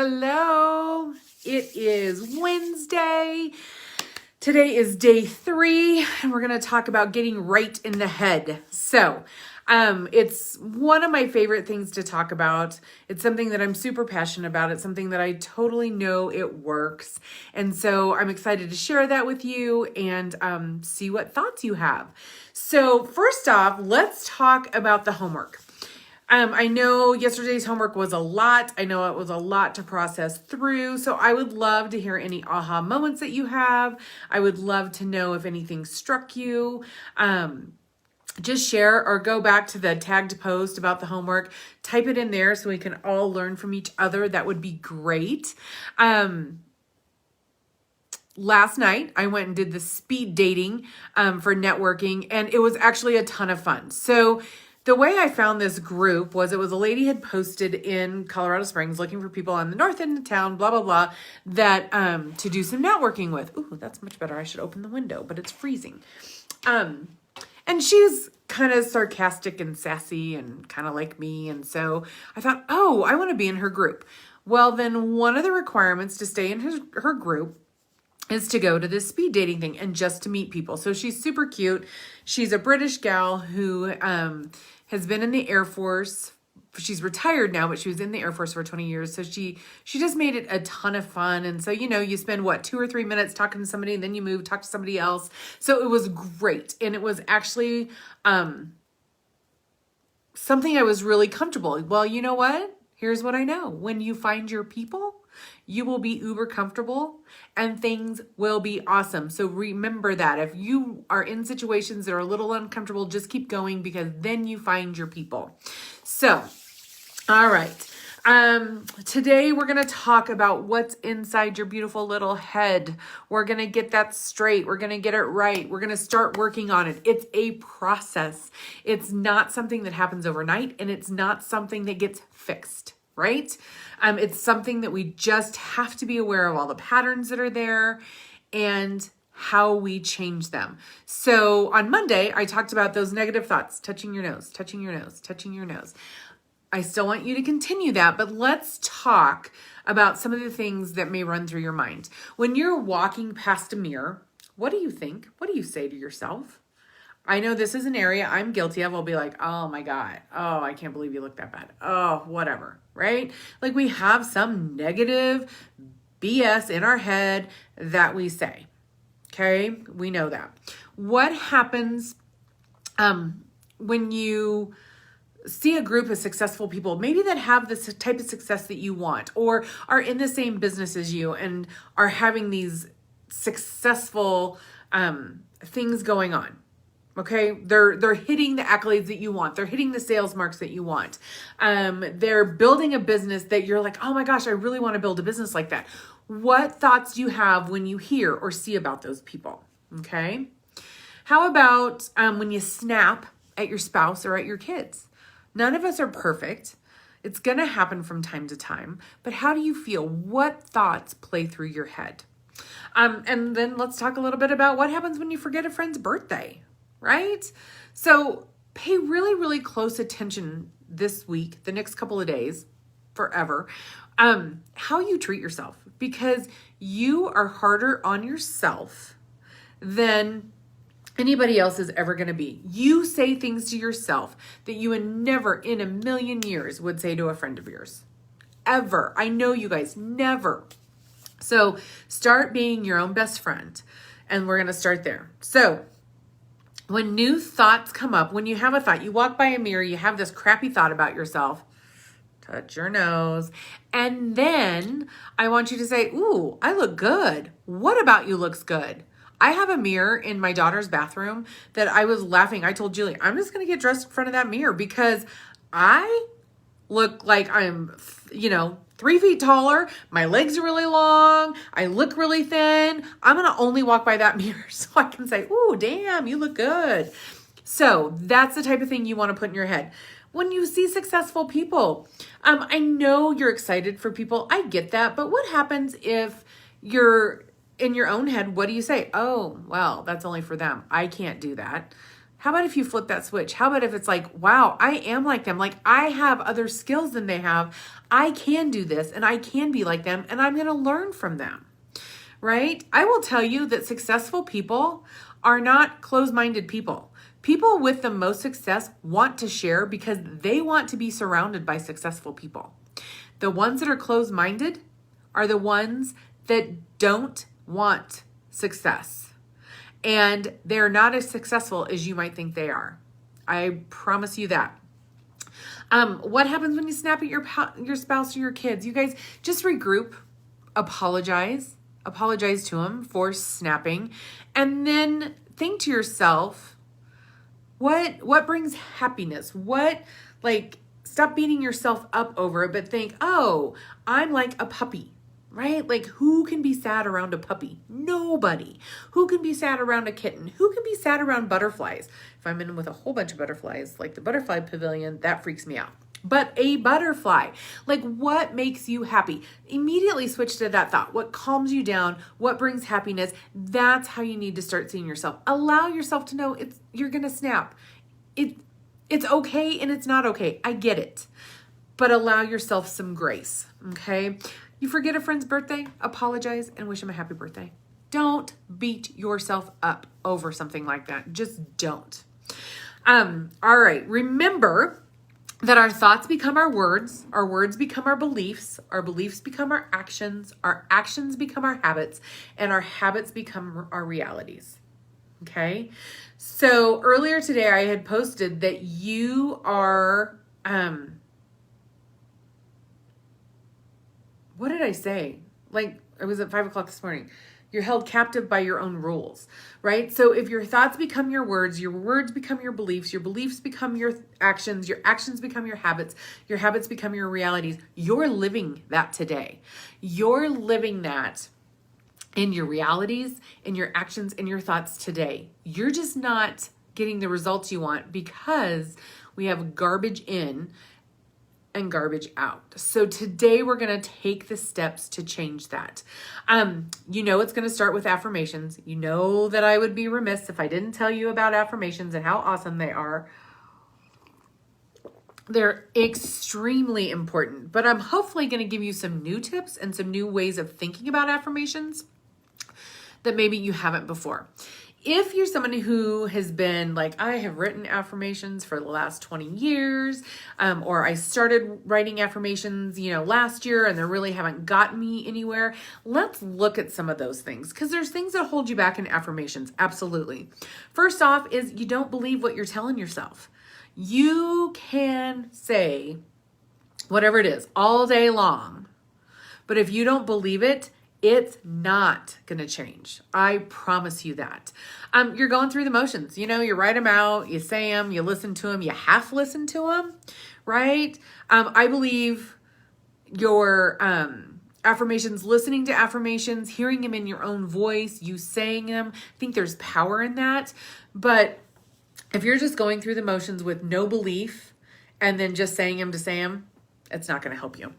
Hello. It is Wednesday. Today is day 3, and we're going to talk about getting right in the head. So, it's one of my favorite things to talk about. It's something that I'm super passionate about. It's something that I totally know it works. And so I'm excited to share that with you and see what thoughts you have. So first off, let's talk about the homework. I know yesterday's homework was a lot. I know it was a lot to process through. So I would love to hear any aha moments that you have. I would love to know if anything struck you. Just share or go back to the tagged post about the homework. Type it in there so we can all learn from each other. That would be great. Last night, I went and did the speed dating for networking, and it was actually a ton of fun. So the way I found this group was it was a lady had posted in Colorado Springs looking for people on the north end of town, blah, blah, blah, that to do some networking with. Ooh, that's much better. I should open the window, but it's freezing. And she's kind of sarcastic and sassy and kind of like me. And so I thought, oh, I want to be in her group. Well, then one of the requirements to stay in her group is to go to this speed dating thing and just to meet people. So she's super cute. She's a British gal who has been in the Air Force. She's retired now, but she was in the Air Force for 20 years. So she just made it a ton of fun. And so, you spend 2 or 3 minutes talking to somebody and then you move, talk to somebody else. So it was great. And it was actually something I was really comfortable. Well, you know what? Here's what I know. When you find your people, you will be uber comfortable and things will be awesome. So remember that if you are in situations that are a little uncomfortable, just keep going because then you find your people. So, all right. Today we're going to talk about what's inside your beautiful little head. We're going to get that straight. We're going to get it right. We're going to start working on it. It's a process. It's not something that happens overnight and it's not something that gets fixed, right? It's something that we just have to be aware of all the patterns that are there and how we change them. So on Monday, I talked about those negative thoughts, touching your nose, touching your nose, touching your nose. I still want you to continue that, but let's talk about some of the things that may run through your mind. When you're walking past a mirror, what do you think? What do you say to yourself? I know this is an area I'm guilty of. I'll be like, oh my God. Oh, I can't believe you look that bad. Oh, whatever, right? Like we have some negative BS in our head that we say. Okay, we know that. What happens when you see a group of successful people, maybe that have this type of success that you want, or are in the same business as you and are having these successful things going on? Okay, they're hitting the accolades that you want. They're hitting the sales marks that you want. They're building a business that you're like, oh my gosh, I really want to build a business like that. What thoughts do you have when you hear or see about those people? Okay. How about when you snap at your spouse or at your kids? None of us are perfect. It's going to happen from time to time. But how do you feel? What thoughts play through your head? And then let's talk a little bit about what happens when you forget a friend's birthday. Right? So pay really, really close attention this week, the next couple of days, forever, how you treat yourself, because you are harder on yourself than anybody else is ever going to be. You say things to yourself that you would never in a million years would say to a friend of yours. Ever. I know you guys, never. So start being your own best friend. And we're going to start there. So when new thoughts come up, when you have a thought, you walk by a mirror, you have this crappy thought about yourself, touch your nose, and then I want you to say, ooh, I look good. What about you looks good? I have a mirror in my daughter's bathroom that I was laughing. I told Julie, I'm just going to get dressed in front of that mirror because I look like I'm, 3 feet taller. My legs are really long. I look really thin. I'm going to only walk by that mirror so I can say, ooh, damn, you look good. So that's the type of thing you want to put in your head. When you see successful people, I know you're excited for people. I get that. But what happens if you're in your own head? What do you say? Oh, well, that's only for them. I can't do that. How about if you flip that switch? How about if it's like, wow, I am like them. Like I have other skills than they have. I can do this and I can be like them and I'm going to learn from them, right? I will tell you that successful people are not closed-minded people. People with the most success want to share because they want to be surrounded by successful people. The ones that are closed-minded are the ones that don't want success. And they're not as successful as you might think they are. I promise you that. What happens when you snap at your spouse or your kids? You guys just regroup, apologize to them for snapping, and then think to yourself, what brings happiness? Stop beating yourself up over it, but think, oh, I'm like a puppy. Right? Like who can be sad around a puppy? Nobody. Who can be sad around a kitten? Who can be sad around butterflies? If I'm in with a whole bunch of butterflies, like the butterfly pavilion, that freaks me out. But a butterfly, like what makes you happy? Immediately switch to that thought. What calms you down? What brings happiness? That's how you need to start seeing yourself. Allow yourself to know you're going to snap. It's okay and it's not okay. I get it. But allow yourself some grace, okay? You forget a friend's birthday, apologize and wish them a happy birthday. Don't beat yourself up over something like that. Just don't. All right. Remember that our thoughts become our words become our beliefs become our actions become our habits, and our habits become our realities. Okay? So earlier today I had posted that you are, what did I say? Like, it was at 5 o'clock this morning. You're held captive by your own rules, right? So if your thoughts become your words become your beliefs become your actions become your habits become your realities. You're living that today. You're living that in your realities, in your actions, in your thoughts today. You're just not getting the results you want because we have garbage in and garbage out. So today we're going to take the steps to change that. It's going to start with affirmations. You know that I would be remiss if I didn't tell you about affirmations and how awesome they are. They're extremely important, but I'm hopefully going to give you some new tips and some new ways of thinking about affirmations that maybe you haven't before. If you're somebody who has been like, I have written affirmations for the last 20 years, or I started writing affirmations, last year and they really haven't gotten me anywhere, let's look at some of those things because there's things that hold you back in affirmations. Absolutely. First off is you don't believe what you're telling yourself. You can say whatever it is all day long, but if you don't believe it, it's not going to change. I promise you that. You're going through the motions. You write them out, you say them, you listen to them, you half listen to them, right? I believe your affirmations, listening to affirmations, hearing them in your own voice, you saying them, I think there's power in that. But if you're just going through the motions with no belief and then just saying them to say them, it's not going to help you.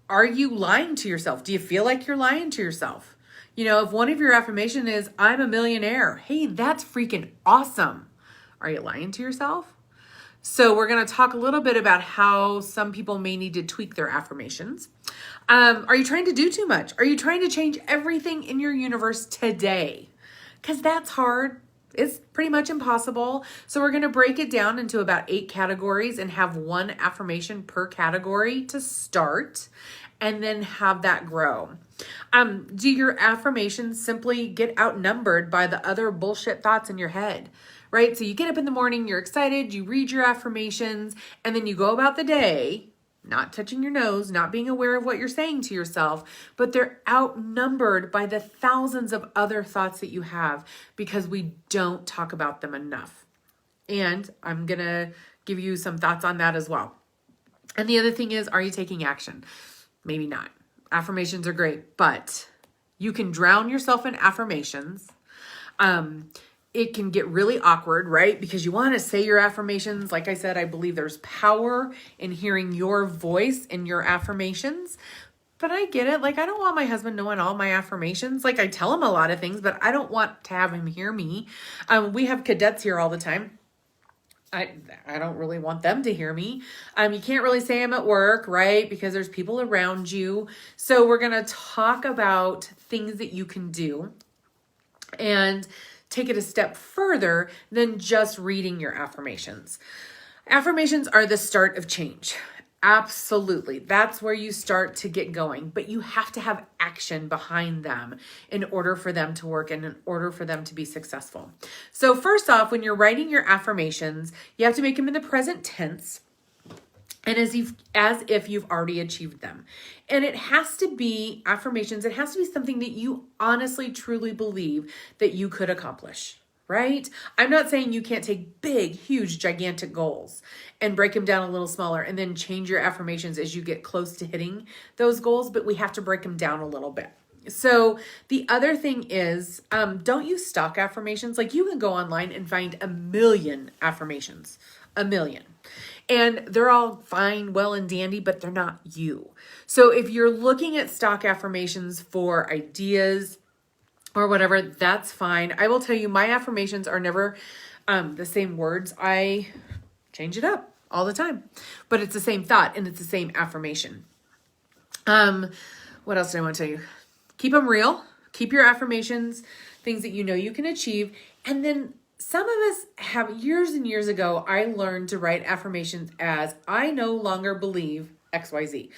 Are you lying to yourself? Do you feel like you're lying to yourself? If one of your affirmation is, I'm a millionaire. Hey, that's freaking awesome. Are you lying to yourself? So we're going to talk a little bit about how some people may need to tweak their affirmations. Are you trying to do too much? Are you trying to change everything in your universe today? Because that's hard. It's pretty much impossible. So we're going to break it down into about 8 categories and have one affirmation per category to start and then have that grow. Do your affirmations simply get outnumbered by the other bullshit thoughts in your head, right? So you get up in the morning, you're excited, you read your affirmations, and then you go about the day, not touching your nose, not being aware of what you're saying to yourself, but they're outnumbered by the thousands of other thoughts that you have because we don't talk about them enough. And I'm going to give you some thoughts on that as well. And the other thing is, are you taking action? Maybe not. Affirmations are great, but you can drown yourself in affirmations. It can get really awkward, right? Because you want to say your affirmations. Like I said, I believe there's power in hearing your voice in your affirmations, But I get it. Like, I don't want my husband knowing all my affirmations. Like, I tell him a lot of things, but I don't want to have him hear me. We have cadets here all the time. I don't really want them to hear me. You can't really say them at work, right? Because there's people around you. So we're going to talk about things that you can do and take it a step further than just reading your affirmations. Affirmations are the start of change. Absolutely. That's where you start to get going, but you have to have action behind them in order for them to work and in order for them to be successful. So first off, when you're writing your affirmations, you have to make them in the present tense and as if you've already achieved them. And it has to be affirmations. It has to be something that you honestly, truly believe that you could accomplish. Right? I'm not saying you can't take big, huge, gigantic goals and break them down a little smaller and then change your affirmations as you get close to hitting those goals, but we have to break them down a little bit. So the other thing is, don't use stock affirmations. Like, you can go online and find a million affirmations, a million. And they're all fine, well and dandy, but they're not you. So if you're looking at stock affirmations for ideas, or whatever, that's fine. I will tell you, my affirmations are never the same words. I change it up all the time, but it's the same thought and it's the same affirmation. What else do I want to tell you? Keep them real. Keep your affirmations, things that you know you can achieve. And then some of us have, years and years ago, I learned to write affirmations as, I no longer believe XYZ.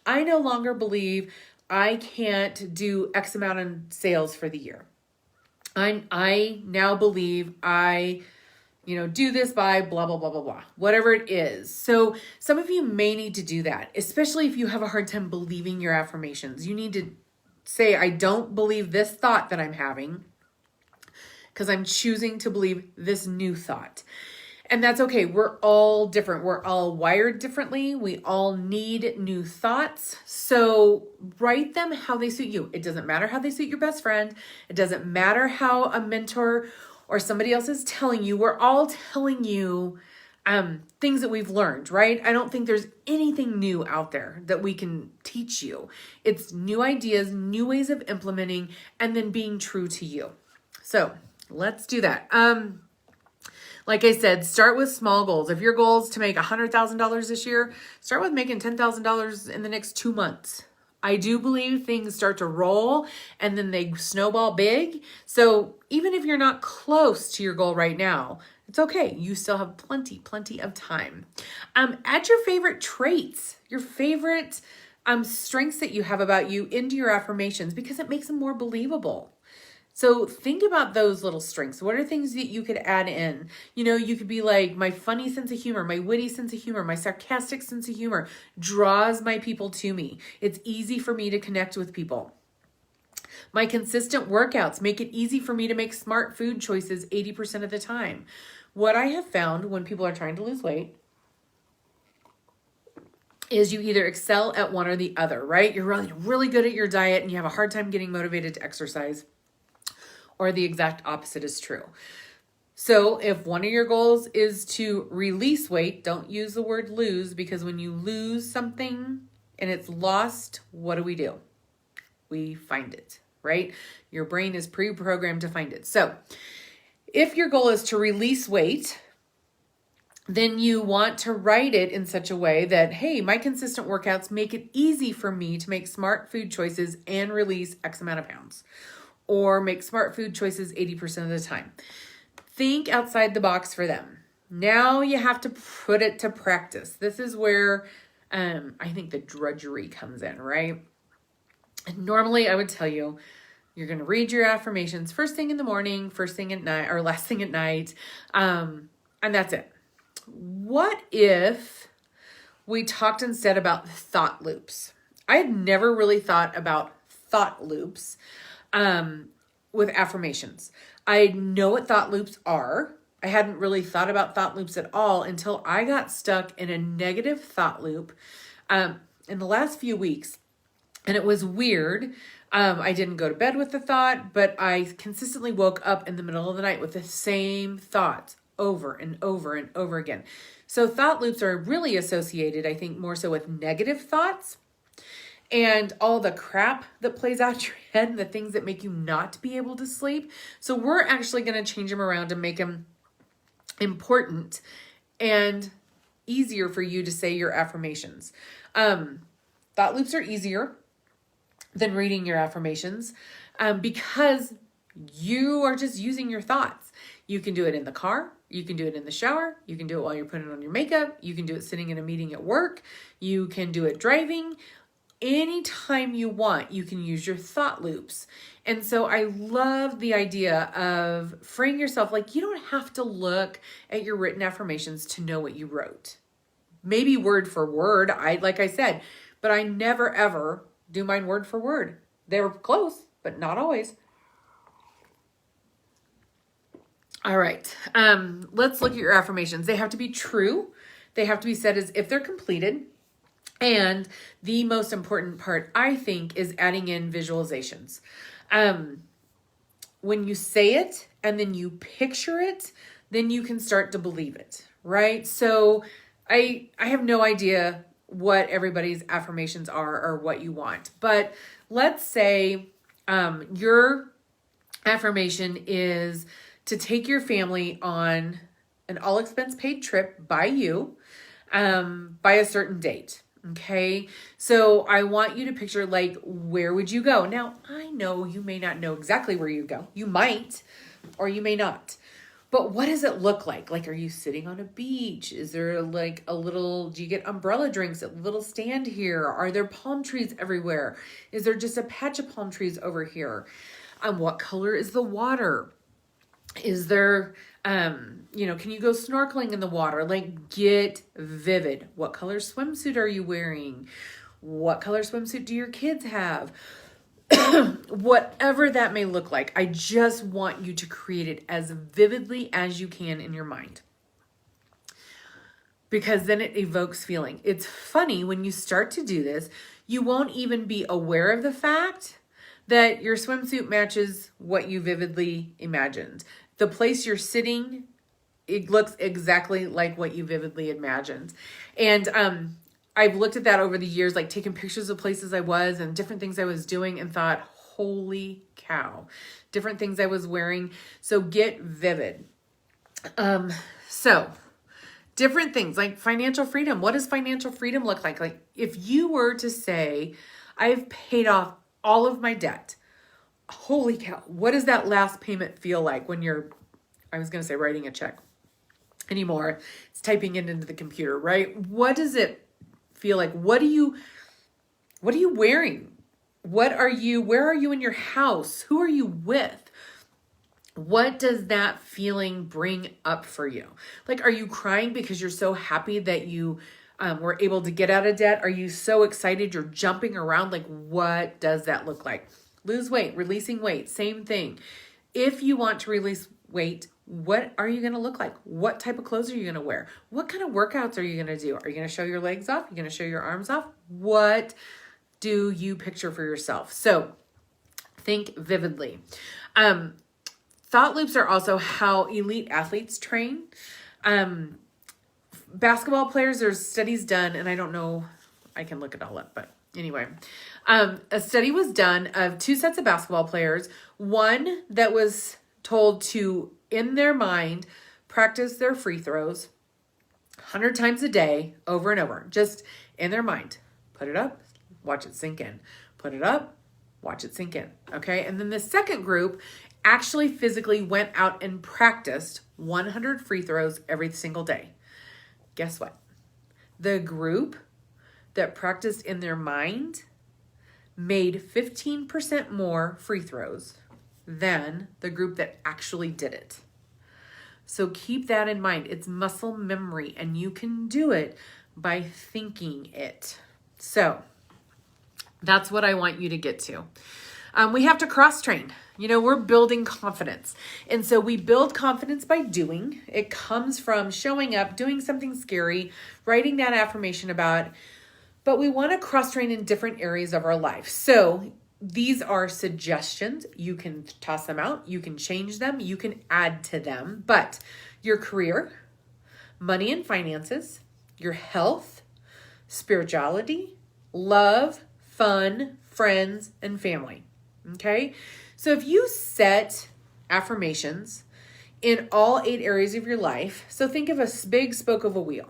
I no longer believe I can't do X amount in sales for the year. I now believe I, do this by blah, blah, blah, blah, blah, whatever it is. So some of you may need to do that, especially if you have a hard time believing your affirmations. You need to say, I don't believe this thought that I'm having because I'm choosing to believe this new thought. And that's okay. We're all different. We're all wired differently. We all need new thoughts. So write them how they suit you. It doesn't matter how they suit your best friend. It doesn't matter how a mentor or somebody else is telling you. We're all telling you things that we've learned, right? I don't think there's anything new out there that we can teach you. It's new ideas, new ways of implementing, and then being true to you. So let's do that. Like I said, start with small goals. If your goal is to make $100,000 this year, start with making $10,000 in the next 2 months. I do believe things start to roll and then they snowball big. So even if you're not close to your goal right now, it's okay. You still have plenty of time. Add your favorite traits, your favorite strengths that you have about you into your affirmations because it makes them more believable. So think about those little strengths. What are things that you could add in? You could be like, my funny sense of humor, my witty sense of humor, my sarcastic sense of humor draws my people to me. It's easy for me to connect with people. My consistent workouts make it easy for me to make smart food choices 80% of the time. What I have found when people are trying to lose weight is you either excel at one or the other, right? You're really, really good at your diet and you have a hard time getting motivated to exercise. Or the exact opposite is true. So if one of your goals is to release weight, don't use the word lose, because when you lose something and it's lost, what do? We find it, right? Your brain is pre-programmed to find it. So if your goal is to release weight, then you want to write it in such a way that, hey, my consistent workouts make it easy for me to make smart food choices and release X amount of pounds. Or make smart food choices 80% of the time. Think outside the box for them. Now you have to put it to practice. This is where I think the drudgery comes in, right? And normally I would tell you, you're going to read your affirmations first thing in the morning, first thing at night, or last thing at night. And that's it. What if we talked instead about thought loops? I had never really thought about thought loops with affirmations. I know what thought loops are. I hadn't really thought about thought loops at all until I got stuck in a negative thought loop in the last few weeks. And it was weird. I didn't go to bed with the thought, but I consistently woke up in the middle of the night with the same thoughts over and over and over again. So thought loops are really associated, I think, more so with negative thoughts. and all the crap that plays out your head and the things that make you not be able to sleep. So we're actually going to change them around and make them important and easier for you to say your affirmations. Thought loops are easier than reading your affirmations because you are just using your thoughts. You can do it in the car. You can do it in the shower. You can do it while you're putting on your makeup. You can do it sitting in a meeting at work. You can do it driving. Anytime you want, you can use your thought loops. And so I love the idea of freeing yourself. Like, you don't have to look at your written affirmations to know what you wrote. Maybe word for word, like I said, but I never ever do mine word for word. They're close, but not always. All right, let's look at your affirmations. They have to be true. They have to be said as if they're completed. And the most important part, I think, is adding in visualizations. When you say it and then you picture it, then you can start to believe it, right? So I have no idea what everybody's affirmations are or what you want. But let's say your affirmation is to take your family on an all expense paid trip by you by a certain date. Okay, so I want you to picture, like, where would you go? Now, I know you may not know exactly where you go. You might, or you may not. But what does it look like? Like, are you sitting on a beach? Is there like do you get umbrella drinks at a little stand here? Are there palm trees everywhere? Is there just a patch of palm trees over here? What color is the water? Is there, can you go snorkeling in the water? Like, get vivid. What color swimsuit are you wearing? What color swimsuit do your kids have? Whatever that may look like, I just want you to create it as vividly as you can in your mind, because then it evokes feeling. It's funny, when you start to do this, you won't even be aware of the fact that your swimsuit matches what you vividly imagined. The place you're sitting, it looks exactly like what you vividly imagined. And I've looked at that over the years, like taking pictures of places I was and different things I was doing, and thought, holy cow, different things I was wearing. So get vivid. So different things like financial freedom. What does financial freedom look like? Like, if you were to say, I've paid off all of my debt. Holy cow. What does that last payment feel like when I was going to say writing a check anymore. It's typing it into the computer, right? What does it feel like? What are you wearing? Where are you in your house? Who are you with? What does that feeling bring up for you? Like, are you crying because you're so happy that you were able to get out of debt? Are you so excited you're jumping around? Like, what does that look like? Lose weight, releasing weight, same thing. If you want to release weight, what are you going to look like? What type of clothes are you going to wear? What kind of workouts are you going to do? Are you going to show your legs off? Are you going to show your arms off? What do you picture for yourself? So think vividly. Thought loops are also how elite athletes train. Basketball players, there's studies done, and I don't know, I can look it all up, but anyway, a study was done of 2 sets of basketball players, one that was told to, in their mind, practice their free throws 100 times a day, over and over, just in their mind. Put it up, watch it sink in. Put it up, watch it sink in. Okay. And then the second group actually physically went out and practiced 100 free throws every single day. Guess what? The group that practiced in their mind made 15% more free throws than the group that actually did it. So keep that in mind. It's muscle memory, and you can do it by thinking it. So that's what I want you to get to. We have to cross-train. We're building confidence. And so we build confidence by doing. It comes from showing up, doing something scary, writing that affirmation about. But we want to cross-train in different areas of our life. So these are suggestions. You can toss them out. You can change them. You can add to them. But your career, money and finances, your health, spirituality, love, fun, friends, and family. Okay? So if you set affirmations in all 8 areas of your life, so think of a big spoke of a wheel.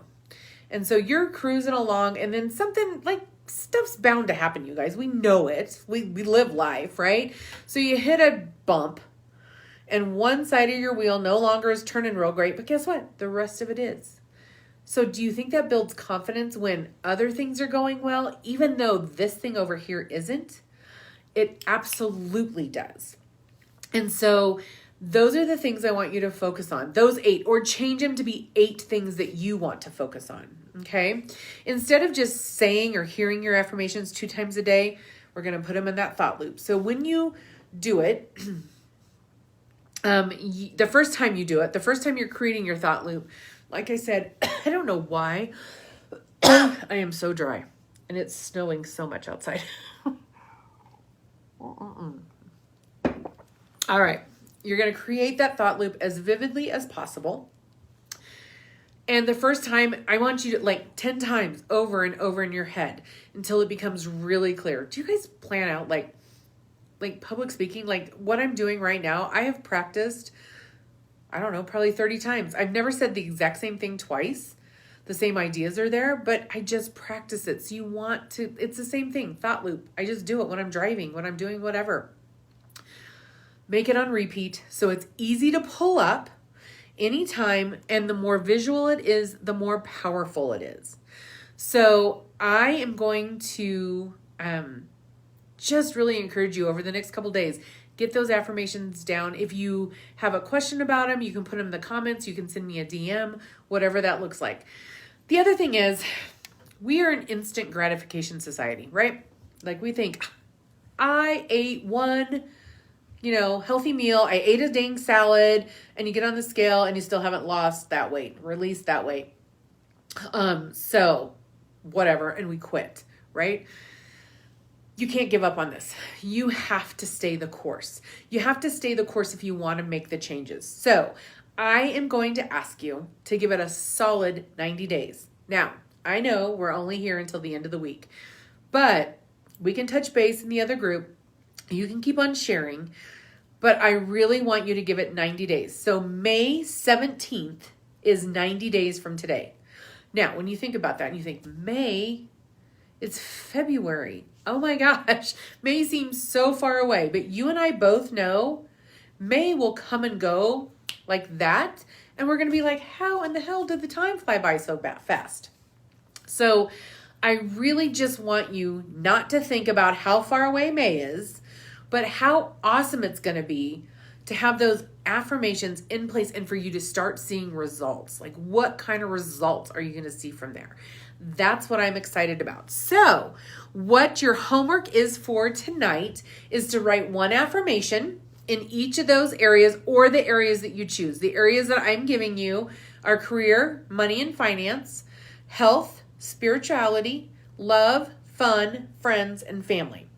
And so you're cruising along, and then something like stuff's bound to happen, you guys. We know it. We live life, right? So you hit a bump, and one side of your wheel no longer is turning real great, but guess what? The rest of it is. So do you think that builds confidence when other things are going well, even though this thing over here isn't? It absolutely does. And so those are the things I want you to focus on. Those 8, or change them to be 8 things that you want to focus on. Okay? Instead of just saying or hearing your affirmations 2 times a day, we're going to put them in that thought loop. So when you do it, the first time you do it, the first time you're creating your thought loop, like I said, I don't know why, I am so dry and it's snowing so much outside. All right. You're going to create that thought loop as vividly as possible. And the first time, I want you to like 10 times over and over in your head until it becomes really clear. Do you guys plan out like public speaking? Like what I'm doing right now, I have practiced, I don't know, probably 30 times. I've never said the exact same thing twice. The same ideas are there, but I just practice it. So you want to, it's the same thing, thought loop. I just do it when I'm driving, when I'm doing whatever. Make it on repeat so it's easy to pull up anytime, and the more visual it is, the more powerful it is. So I am going to just really encourage you over the next couple days, get those affirmations down. If you have a question about them, you can put them in the comments. You can send me a DM, whatever that looks like. The other thing is, we are an instant gratification society, right? Like we think, I ate one healthy meal. I ate a dang salad, and you get on the scale and you still haven't lost that weight, released that weight. So whatever. And we quit, right? You can't give up on this. You have to stay the course. You have to stay the course if you want to make the changes. So I am going to ask you to give it a solid 90 days. Now, I know we're only here until the end of the week, but we can touch base in the other group. You can keep on sharing, but I really want you to give it 90 days. So May 17th is 90 days from today. Now, when you think about that and you think, May, it's February. Oh my gosh, May seems so far away, but you and I both know May will come and go like that. And we're going to be like, how in the hell did the time fly by so fast? So I really just want you not to think about how far away May is, but how awesome it's going to be to have those affirmations in place and for you to start seeing results. Like what kind of results are you going to see from there? That's what I'm excited about. So what your homework is for tonight is to write one affirmation in each of those areas, or the areas that you choose. The areas that I'm giving you are career, money and finance, health, spirituality, love, fun, friends, and family.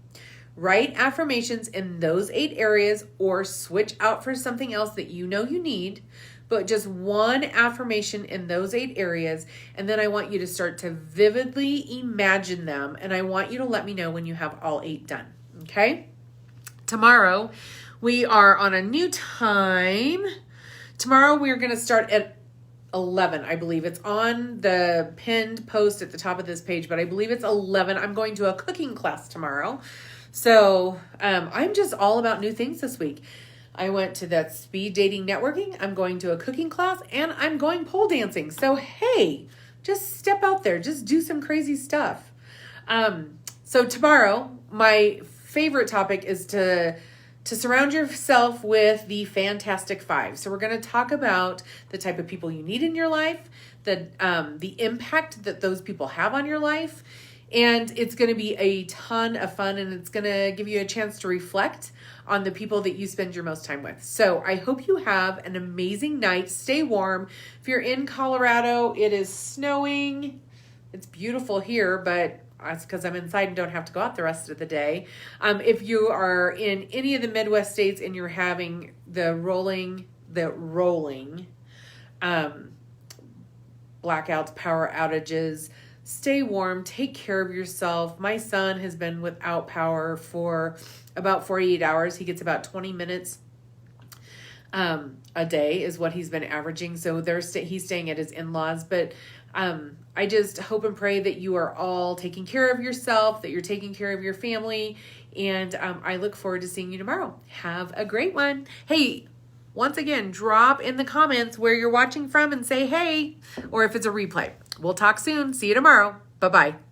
Write affirmations in those 8 areas, or switch out for something else that you know you need, but just one affirmation in those 8 areas. And then I want you to start to vividly imagine them. And I want you to let me know when you have all 8 done. Okay? Tomorrow, we are on a new time. Tomorrow, we're going to start at 11, I believe. It's on the pinned post at the top of this page, but I believe it's 11. I'm going to a cooking class tomorrow. So I'm just all about new things this week. I went to that speed dating networking. I'm going to a cooking class, and I'm going pole dancing. So, hey, just step out there. Just do some crazy stuff. So tomorrow, my favorite topic is to surround yourself with the Fantastic 5. So we're going to talk about the type of people you need in your life, the impact that those people have on your life. And it's going to be a ton of fun, and it's going to give you a chance to reflect on the people that you spend your most time with. So I hope you have an amazing night. Stay warm. If you're in Colorado, it is snowing. It's beautiful here, but that's because I'm inside and don't have to go out the rest of the day. If you are in any of the Midwest states and you're having the rolling blackouts, power outages, stay warm, take care of yourself. My son has been without power for about 48 hours. He gets about 20 minutes a day is what he's been averaging. So he's staying at his in-laws, but I just hope and pray that you are all taking care of yourself, that you're taking care of your family, and I look forward to seeing you tomorrow. Have a great one. Hey, once again, drop in the comments where you're watching from and say hey, or if it's a replay. We'll talk soon. See you tomorrow. Bye-bye.